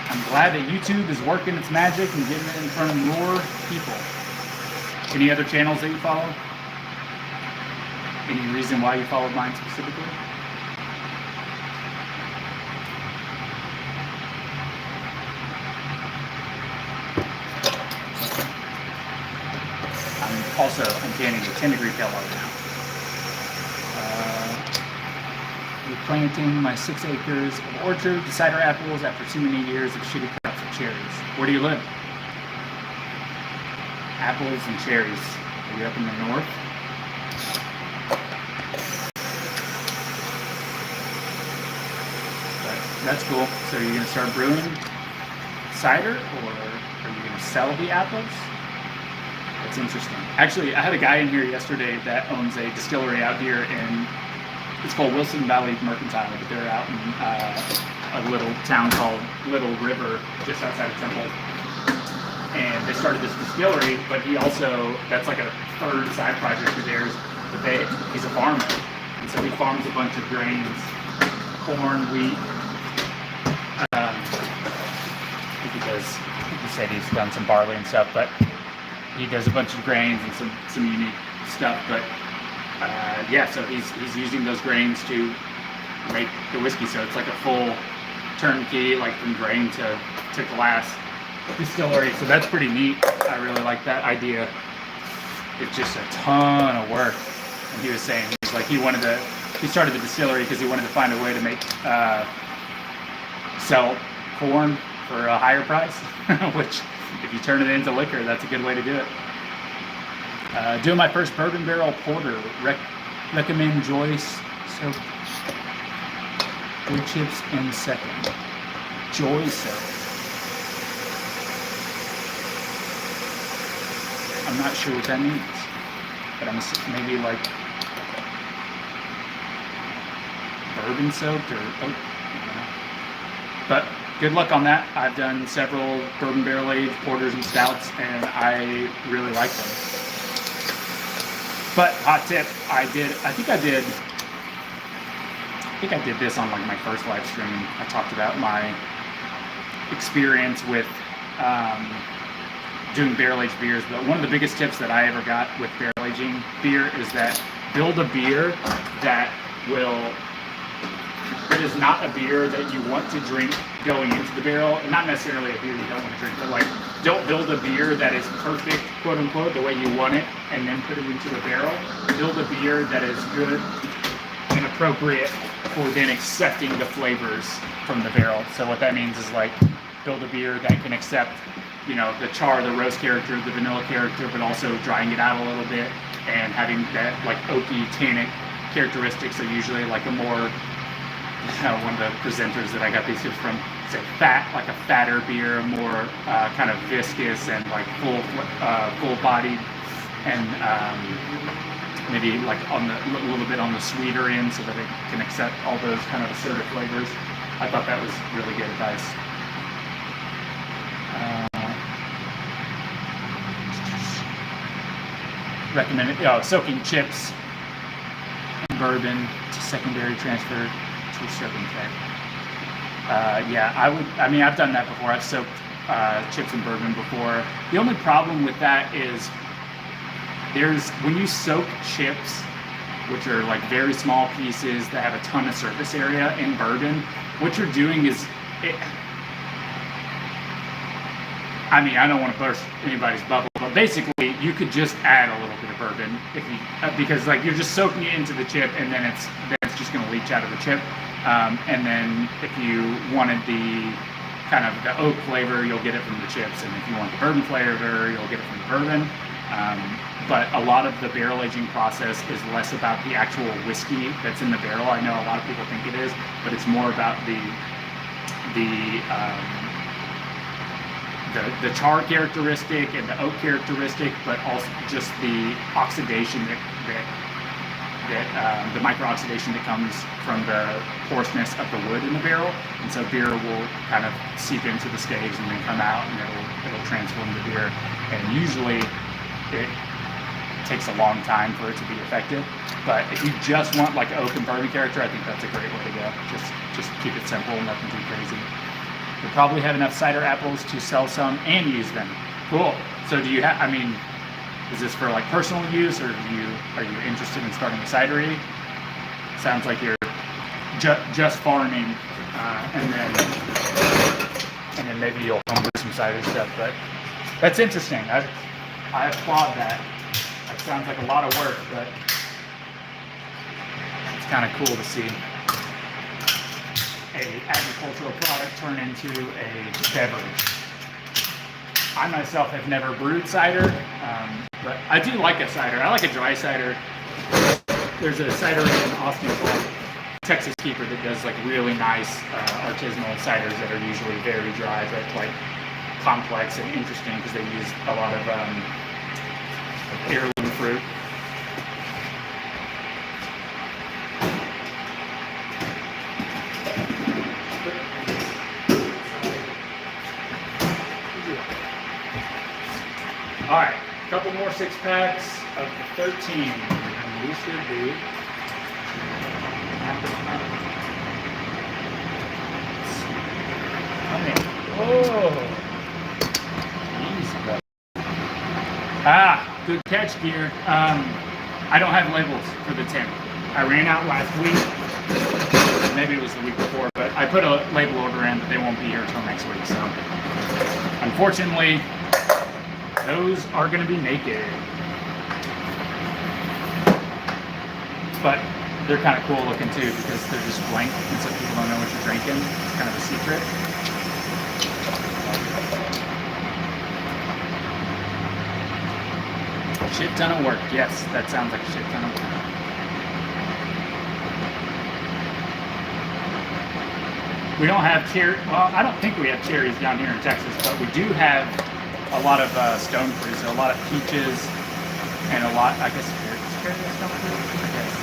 I'm glad that YouTube is working its magic and getting it in front of more people. Any other channels that you follow? Any reason why you followed mine specifically? I'm canning a 10-degree pale ale now. Replanting my 6 acres of orchard to cider apples after too many years of shitty crops of cherries. Where do you live? Apples and cherries. Are you up in the north? But that's cool. So are you going to start brewing cider, or are you going to sell the apples? That's interesting. Actually, I had a guy in here yesterday that owns a distillery out here in, it's called Wilson Valley Mercantile, but they're out in a little town called Little River, just outside of Temple. And they started this distillery, but he also, that's like a third side project of theirs, but he's a farmer. And so he farms a bunch of grains, corn, wheat. He said he's done some barley and stuff, but he does a bunch of grains and some unique stuff. But yeah, so he's using those grains to make the whiskey. So it's like a full turnkey, like from grain to glass distillery. So that's pretty neat. I really like that idea. It's just a ton of work. And he was saying, he's like, he started the distillery because he wanted to find a way to make sell corn for a higher price, which if you turn it into liquor, that's a good way to do it. Doing my first bourbon barrel porter. Recommend Joyce soap. Wood chips in second. Joy soap. I'm not sure what that means, but I'm maybe like bourbon soaked or oak. But good luck on that. I've done several bourbon barrel aged porters and stouts, and I really like them. But hot tip, I think I did this on like my first live stream. I talked about my experience with doing barrel aged beers. But one of the biggest tips that I ever got with barrel aging beer is that build a beer that is not a beer that you want to drink going into the barrel. Not necessarily a beer you don't want to drink, but like, don't build a beer that is perfect, quote unquote, the way you want it, and then put it into a barrel. Build a beer that is good and appropriate for then accepting the flavors from the barrel. So what that means is like, build a beer that can accept, you know, the char, the roast character, the vanilla character, but also drying it out a little bit and having that like oaky, tannic characteristics are usually like a more, one of the presenters that I got these tips from said like a fatter beer, more kind of viscous and like full-bodied, and maybe like a little bit on the sweeter end, so that it can accept all those kind of assertive flavors. I thought that was really good advice. Recommended soaking chips and bourbon to secondary transfer to serving keg. Yeah, I've done that before. I've soaked chips and bourbon before. The only problem with that is when you soak chips, which are like very small pieces that have a ton of surface area in bourbon, what you're doing is I don't want to burst anybody's bubble, but basically you could just add a little bit of bourbon because like you're just soaking it into the chip, and then it's just going to leach out of the chip. And then if you wanted the kind of the oak flavor, you'll get it from the chips, and if you want the bourbon flavor, you'll get it from the bourbon. But a lot of the barrel aging process is less about the actual whiskey that's in the barrel. I know a lot of people think it is, but it's more about the char characteristic and the oak characteristic, but also just the oxidation that the micro-oxidation that comes from the porousness of the wood in the barrel. And so beer will kind of seep into the staves and then come out, and it'll transform the beer. And usually it takes a long time for it to be effective. But if you just want like oak and bourbon character, I think that's a great way to go. Just keep it simple, nothing too crazy. You'll probably have enough cider apples to sell some and use them. Cool. So do you have, I mean, is this for like personal use, or are you interested in starting a cidery? Sounds like you're just farming, and then maybe you'll homebrew some cider stuff. But that's interesting. I applaud that. That sounds like a lot of work, but it's kind of cool to see a agricultural product turn into a beverage. I myself have never brewed cider, but I do like a cider. I like a dry cider. There's a cidery in Austin called Texas Keeper that does like really nice artisanal ciders that are usually very dry, but like complex and interesting because they use a lot of heirloom fruit. All right, a couple more 6-packs of the 13. And we should be oh, easy. Good catch, dear. I don't have labels for the 10. I ran out last week. Maybe it was the week before, but I put a label order in, but they won't be here until next week. So, unfortunately, those are going to be naked. But they're kind of cool looking too because they're just blank, and so people don't know what you're drinking. It's kind of a secret. Shit ton of work. Yes, that sounds like a shit ton of work. We don't have cherry. Well, I don't think we have cherries down here in Texas, but we do have a lot of stone fruit. So a lot of peaches and a lot, I guess, cherry stone fruit. I guess.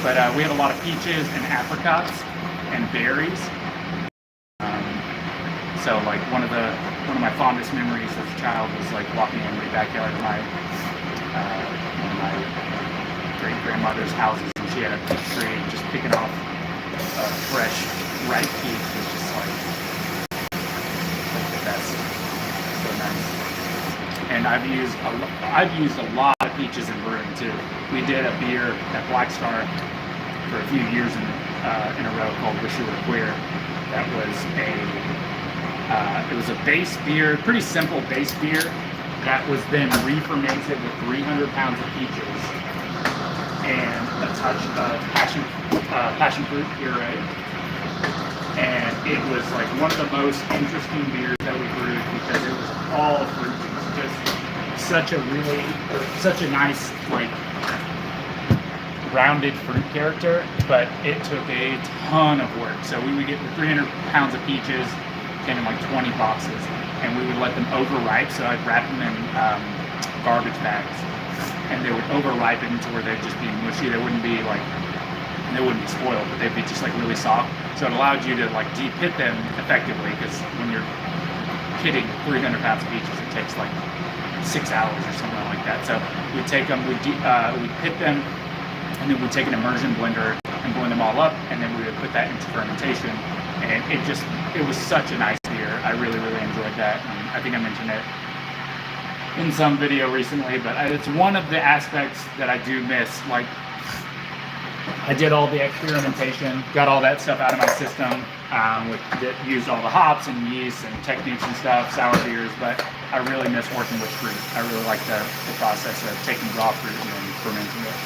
But we have a lot of peaches and apricots and berries. So like one of my fondest memories as a child was like walking in the backyard of one of my great grandmother's houses, and she had a peach tree, and just picking off a fresh, ripe peach was just like the best. So nice. And I've used a lot of peaches in brewing too. We did a beer at Black Star for a few years in a row called Wish You Were Queer. That was it was a base beer, pretty simple base beer that was then re-fermented with 300 pounds of peaches and a touch of passion fruit puree. And it was like one of the most interesting beers that we brewed because it was all fruit juice. Just such a nice, like, rounded fruit character, but it took a ton of work. So we would get the 300 pounds of peaches, came in like 20 boxes, and we would let them overripe. So I'd wrap them in garbage bags, and they would overripen to where they'd just be mushy. They wouldn't be spoiled, but they'd be just like really soft. So it allowed you to like de-pit them effectively, because when you're pitting 300 pounds of peaches, it takes like 6 hours or something like that. So we'd take them, we'd pit them, and then we'd take an immersion blender and blend them all up, and then we would put that into fermentation. And it was such a nice beer. I really, really enjoyed that. And I think I mentioned it in some video recently, but it's one of the aspects that I do miss. Like, I did all the experimentation, got all that stuff out of my system, used all the hops and yeast and techniques and stuff, sour beers, but I really miss working with fruit. I really like the process of taking raw fruit and then fermenting it.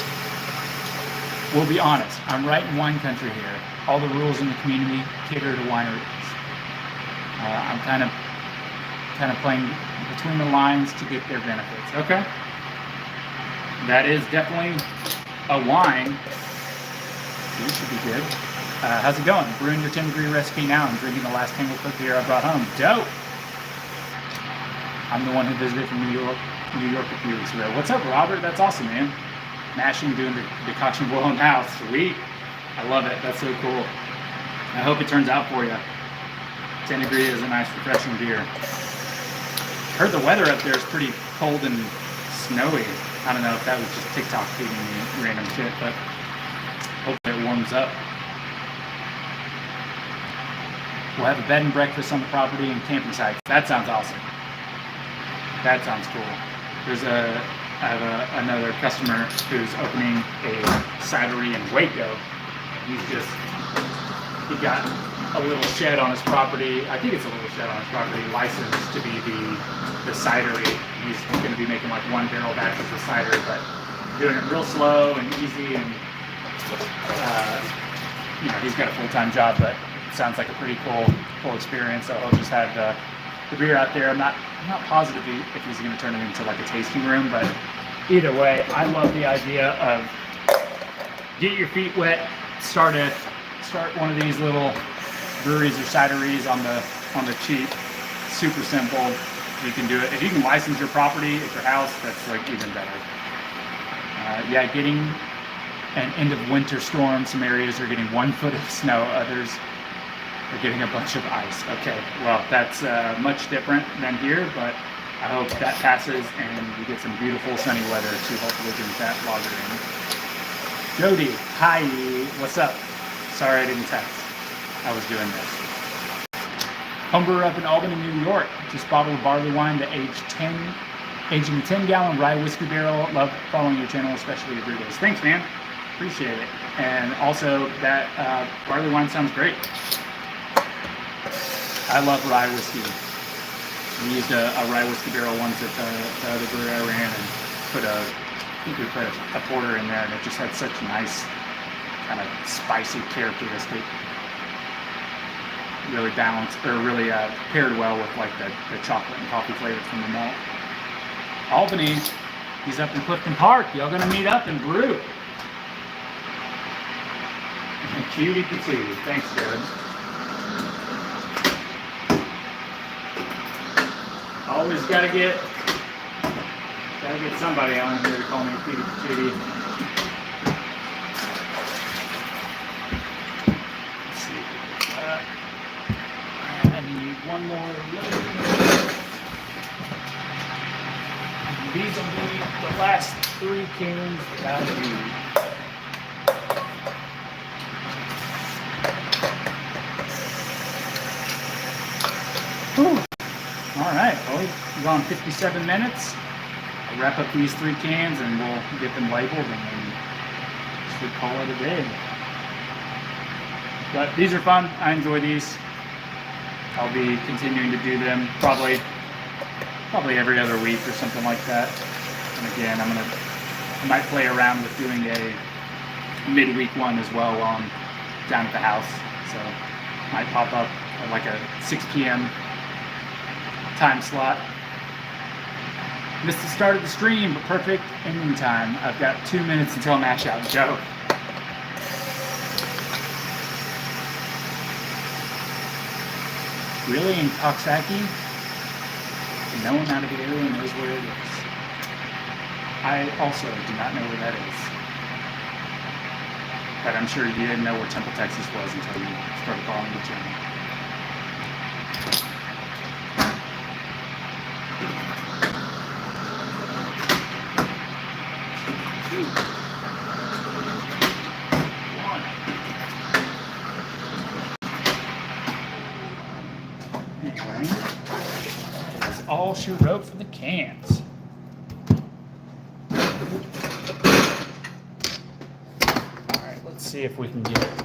We'll be honest, I'm right in wine country here. All the rules in the community cater to wineries. I'm kind of playing between the lines to get their benefits. Okay, that is definitely a wine. This should be good. How's it going? Brewing your 10-degree recipe now and drinking the last Tangle Cook beer I brought home. Dope. I'm the one who visited from New York a few weeks ago. What's up, Robert? That's awesome, man. Mashing, doing the decoction blow-home house. Sweet. I love it. That's so cool. I hope it turns out for you. 10 degree is a nice, refreshing beer. Heard the weather up there is pretty cold and snowy. I don't know if that was just TikTok feeding me random shit, but hopefully it warms up. We'll have a bed and breakfast on the property and camping sites. That sounds awesome. That sounds cool. I have another customer who's opening a cidery in Waco. He got a little shed on his property. I think it's a little shed on his property, licensed to be the cidery. He's going to be making like 1 barrel batches of cider, but doing it real slow and easy. And he's got a full-time job, but it sounds like a pretty cool experience. So he'll just have the beer out there. I'm not positive if he's going to turn it into like a tasting room, but either way, I love the idea of get your feet wet, start one of these little breweries or cideries on the cheap. Super simple. You can do it. If you can license your property at your house, that's like even better. Getting an end of winter storm. Some areas are getting 1 foot of snow. Others are getting a bunch of ice. Okay, well, that's much different than here, but I hope that passes and we get some beautiful sunny weather to hopefully drink that lager in. Jody, hi, what's up? Sorry I didn't text. I was doing this. Homebrewer up in Albany, New York. Just bottled barley wine to aging a 10-gallon rye whiskey barrel. Love following your channel, especially your brew days. Thanks, man. Appreciate it. And also, that barley wine sounds great. I love rye whiskey. We used a rye whiskey barrel once at the other brewery I ran, and I think we put a porter in there, and it just had such nice kind of spicy characteristic. Really balanced, or really paired well with like the chocolate and coffee flavors from the malt. Albany, he's up in Clifton Park. Y'all gonna meet up and brew. Cutie patootie. Thanks, Jared. Always gotta get somebody on here to call me a cutie patootie. Let's see. I need one more load. These will be the last 3 cans that I need. All right, well, we've gone 57 minutes. I'll wrap up these 3 cans and we'll get them labeled and then should call it a day. But these are fun. I enjoy these. I'll be continuing to do them probably every other week or something like that. And again, I might play around with doing a midweek one as well while I'm down at the house. So might pop up at like a 6 p.m. time slot. Missed the start of the stream, but perfect ending time. I've got 2 minutes until match out. Joe. Really, in Coxsackie? No one out of the area knows where it is. I also do not know where that is. But I'm sure you didn't know where Temple, Texas was until you started following the channel. Anyway, that's all she wrote for the cans. Alright, let's see if we can get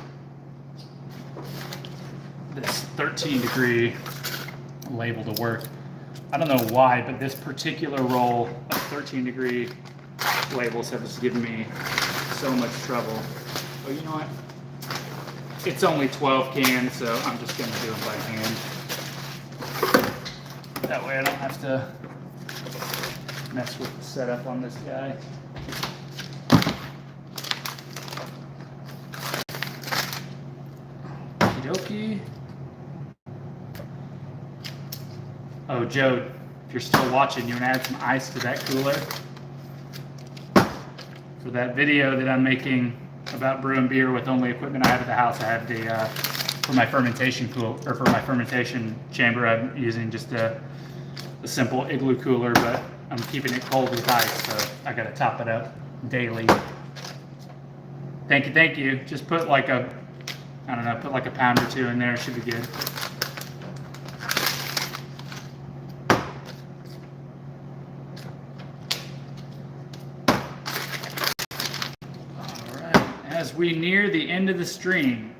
this 13-degree label to work. I don't know why, but this particular roll of 13-degree labels has given me so much trouble. But you know what? It's only 12 cans, so I'm just going to do them by hand. That way I don't have to mess with the setup on this guy. Okie dokie. Oh, Joe, if you're still watching, you want to add some ice to that cooler? For that video that I'm making about brewing beer with only equipment I have at the house, I have the for my fermentation chamber, I'm using just a simple igloo cooler, but I'm keeping it cold with ice, so I gotta top it up daily. Thank you. Just put like a, I don't know, put like a pound or two in there. It should be good. All right. As we near the end of the stream,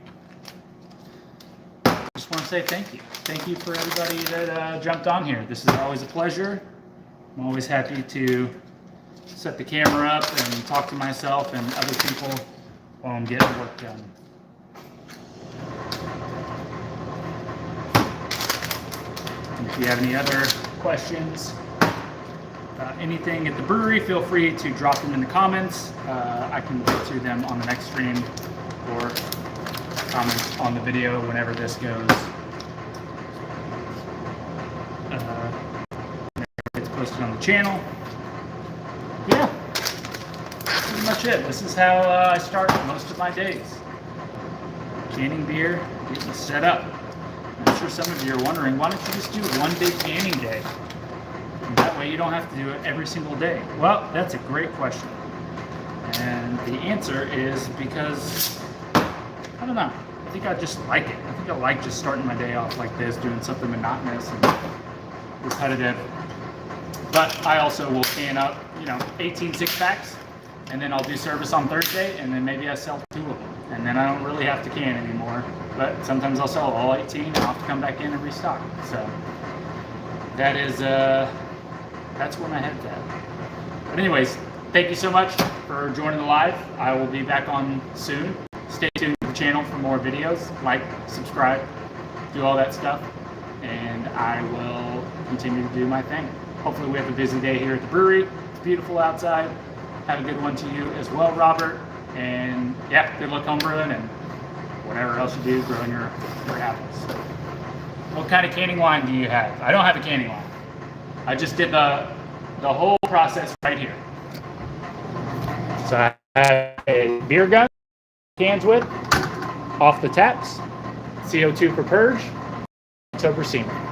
I just want to say thank you. Thank you for everybody that jumped on here. This is always a pleasure. I'm always happy to set the camera up and talk to myself and other people while I'm getting work done. And if you have any other questions about anything at the brewery, feel free to drop them in the comments. I can get to them on the next stream or comment on the video whenever this goes. It's posted on the channel. Yeah, pretty much it. This is how I start most of my days. Canning beer, getting set up. I'm sure some of you are wondering, why don't you just do one big canning day? And that way you don't have to do it every single day. Well, that's a great question. And the answer is because, I don't know, I think I just like it. I think I like just starting my day off like this, doing something monotonous and repetitive. But I also will can up, 18 six-packs, and then I'll do service on Thursday, and then maybe I sell 2 of them. And then I don't really have to can anymore. But sometimes I'll sell all 18, and I'll have to come back in and restock. So that is, that's where my head's at. But anyways, thank you so much for joining the live. I will be back on soon. Stay tuned to the channel for more videos. Like, subscribe, do all that stuff. And I will continue to do my thing. Hopefully we have a busy day here at the brewery. It's beautiful outside. Have a good one to you as well, Robert. And yeah, good luck homebrewing and whatever else you do growing your apples. What kind of canning line do you have? I don't have a canning line. I just did the whole process right here. So I have a beer gun, cans with, off the taps, CO2 for purge, October seamer.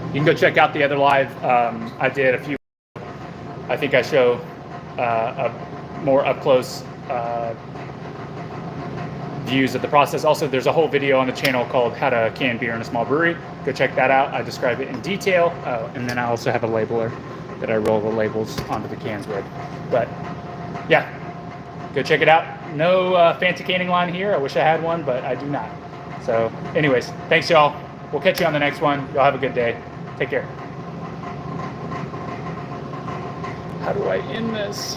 You can go check out the other live. I did a few. I think I show a more up close views of the process. Also, there's a whole video on the channel called How to Can Beer in a Small Brewery. Go check that out. I describe it in detail. And then I also have a labeler that I roll the labels onto the cans with. But yeah, go check it out. No fancy canning line here. I wish I had one, but I do not. So anyways, thanks y'all. We'll catch you on the next one. Y'all have a good day. Take care. How do I end this?